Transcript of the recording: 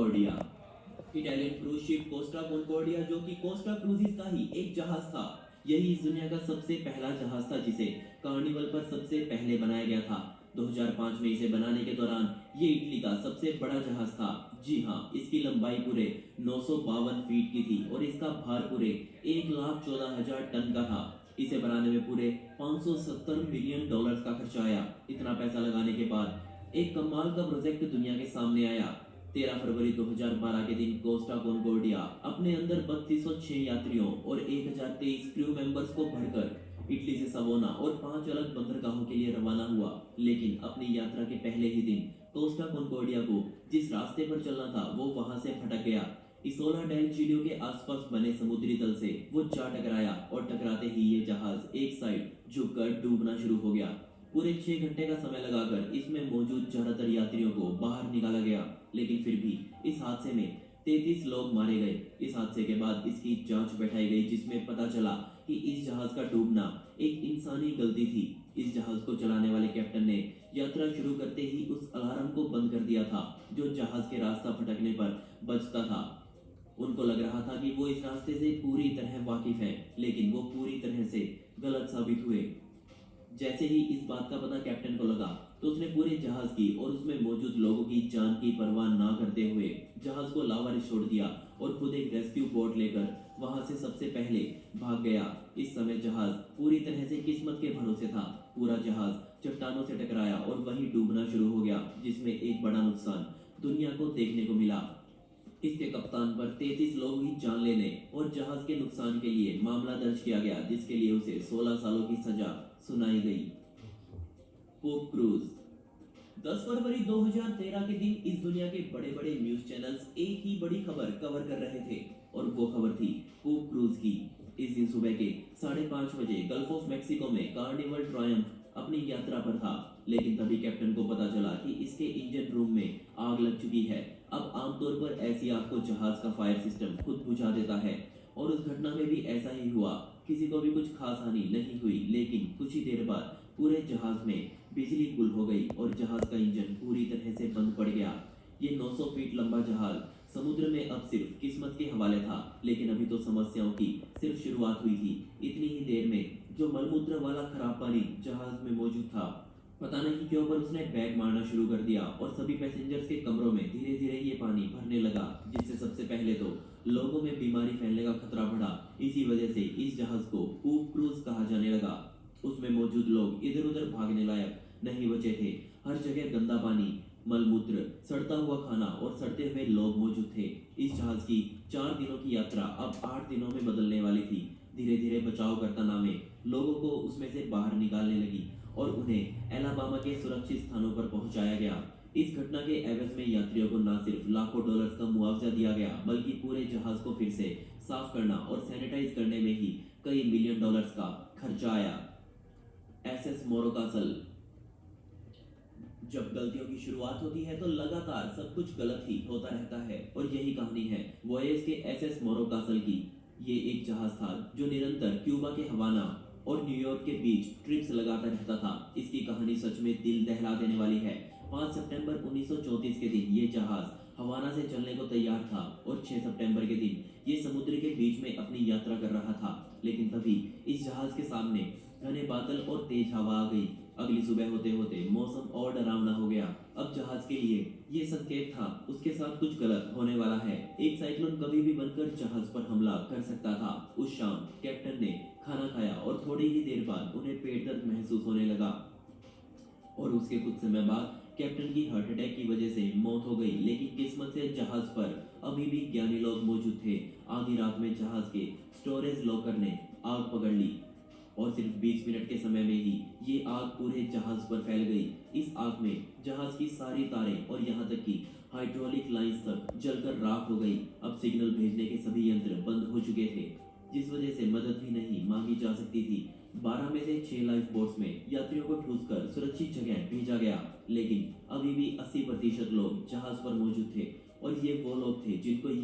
कॉन्कॉर्डिया। Italian cruise ship Costa कॉन्कॉर्डिया, जो कि Costa क्रूजिस का ही एक जहाज था, यही इस दुनिया का सबसे पहला जहाज था जिसे कार्निवल पर सबसे पहले बनाया गया था। 2005 में इसे बनाने के दौरान ये इटली का सबसे बड़ा जहाज था। जी हाँ, इसकी लंबाई पूरे 952 फीट की थी और इसका भार पूरे 1,14,000 टन का था। इसे बनाने में पूरे 570 मिलियन डॉलर्स का खर्चा आया। इतना पैसा लगाने के बाद एक कमाल का प्रोजेक्ट दुनिया के सामने आया। 13 फरवरी 2012 के दिन कोस्टा कॉन्कॉर्डिया अपने अंदर 3206 यात्रियों और 1023 क्रू मेंबर्स को भरकर इटली से सवोना और 5 अलग बंदरगाहों के लिए रवाना हुआ। लेकिन अपनी यात्रा के पहले ही दिन कोस्टा कॉन्कॉर्डिया को जिस रास्ते पर चलना था वो वहां से भटक गया। इसोला डेल चिलियो के आसपास बने समुद्री तल से वो जा टकराया और टकराते ही ये जहाज एक साइड झुककर डूबना शुरू हो गया। पूरे 6 घंटे का समय लगाकर इसमें मौजूद ज्यादातर यात्रियों को बाहर निकाला गया, लेकिन फिर भी इस हादसे में 33 लोग मारे गए। इस हादसे के बाद इसकी जांच बैठाई गई, जिसमें पता चला कि इस जहाज का डूबना एक इंसानी गलती थी। इस जहाज को चलाने वाले कैप्टन ने यात्रा शुरू करते ही उस अलार्म को बंद कर दिया था जो जहाज के रास्ता भटकने पर बजता था। उनको लग रहा था कि वो इस रास्ते से पूरी तरह वाकिफ है, लेकिन वो पूरी तरह से गलत साबित हुए। जैसे ही इस बात का पता कैप्टन को लगा तो उसने पूरे जहाज की और उसमें मौजूद लोगों की जान की परवाह ना करते हुए जहाज को लावारिस छोड़ दिया और खुद एक रेस्क्यू बोट लेकर वहां से सबसे पहले भाग गया। इस समय जहाज पूरी तरह से किस्मत के भरोसे था। पूरा जहाज चट्टानों से टकराया और वहीं डूबना शुरू हो गया, जिसमें एक बड़ा नुकसान दुनिया को देखने को मिला। इसके कप्तान पर 33 लोग ही जान लेने और जहाज के नुकसान के लिए मामला दर्ज किया गया, जिसके लिए उसे 16 सालों की सजा सुनाई गई। Pope cruise. 10 फरवरी 2013 के दिन इस दुनिया के बड़े बड़े न्यूज चैनल्स एक ही बड़ी खबर कवर कर रहे थे और वो खबर थी पोप क्रूज की। इस दिन सुबह के 5:30 बजे गल्फ ऑफ मेक्सिको में कार्निवल ट्रायम्फ अपनी यात्रा पर था, लेकिन तभी कैप्टन को पता चला कि इसके इंजन रूम में आग लग चुकी है। अब आमतौर पर ऐसी आग को जहाज का फायर सिस्टम खुद बुझा देता है और उस घटना में भी ऐसा ही हुआ। किसी को भी कुछ खास हानि नहीं हुई, लेकिन कुछ ही देर बाद पूरे जहाज में बिजली गुल हो गई और जहाज का इंजन पूरी तरह से बंद पड़ गया। ये 900 फीट लंबा जहाज समुद्र में अब सिर्फ किस्मत के हवाले था, लेकिन अभी तो समस्याओं की सिर्फ शुरुआत हुई थी। इतनी ही देर में जो मलमूत्र वाला खराब पानी जहाज में मौजूद था, पता नहीं क्यों पर उसने बैग मारना शुरू कर दिया और सभी पैसेंजर्स के कमरों में धीरे धीरे ये पानी भरने लगा, जिससे सबसे पहले तो लोगों में बीमारी फैलने का खतरा बढ़ा। इसी वजह से इस जहाज को पोप क्रूज कहा जाने लगा। उसमें मौजूद लोग इधर उधर भागने लायक नहीं बचे थे। हर जगह गंदा पानी, मलमूत्र, सड़ता हुआ खाना और सड़ते हुए लोग मौजूद थे। इस जहाज की 4 दिनों की यात्रा अब 8 दिनों में बदलने वाली थी। धीरे धीरे बचावकर्ता नावें लोगों को उसमें से बाहर निकालने लगी और उन्हें एलाबामा के सुरक्षित स्थानों पर पहुंचाया गया। इस घटना के एवज में यात्रियों को न सिर्फ लाखों डॉलर्स का मुआवजा दिया गया, बल्कि पूरे जहाज को फिर से साफ करना और सैनिटाइज करने में ही कई मिलियन डॉलर्स का खर्चा आया। एसएस मोरोकासल। जब गलतियों की शुरुआत होती है तो लगातार सब कुछ गलत ही होता रहता है, और यही कहानी है वॉयेज के एसएस मोरोकासल की। ये एक जहाज था जो निरंतर क्यूबा के हवाना और न्यूयॉर्क के बीच ट्रिप्स लगाता रहता था। इसकी कहानी सच में दिल दहला देने वाली है। 5 सितंबर 1934 के दिन ये जहाज हवाना से चलने को तैयार था और 6 सितंबर के दिन ये समुद्र के बीच में अपनी यात्रा कर रहा था। लेकिन तभी इस जहाज के सामने घने बादल और तेज हवा आ गई। अगली सुबह होते होते मौसम और डरावना हो गया। अब जहाज के लिए ये संकेत था उसके साथ कुछ गलत होने वाला है। एक साइक्लोन कभी भी बनकर जहाज पर हमला कर सकता था। उस शाम कैप्टन ने खाना खाया और थोड़ी ही देर बाद उन्हें पेट दर्द महसूस होने लगा और उसके कुछ समय बाद कैप्टन की हार्ट अटैक की वजह से मौत हो गई। लेकिन किस्मत से जहाज पर अभी भी ज्ञानी लोग मौजूद थे। आधी रात में जहाज के स्टोरेज लॉकर ने आग पकड़ ली और सिर्फ 20 मिनट के समय में ही ये आग पूरे जहाज पर फैल गई। इस आग में जहाज की सारी तारें और यहाँ तक कि हाइड्रोलिक लाइंस तक जलकर राख हो गई। अब सिग्नल भेजने के सभी यंत्र बंद हो चुके थे, जिस वजह से मदद भी नहीं मांगी जा सकती थी। 12 में से 6 लाइफ बोट्स में यात्रियों को ठूंसकर सुरक्षित जगह भेजा गया, लेकिन अभी भी 80% लोग जहाज पर मौजूद थे और ये वो लोग थे जिनको ये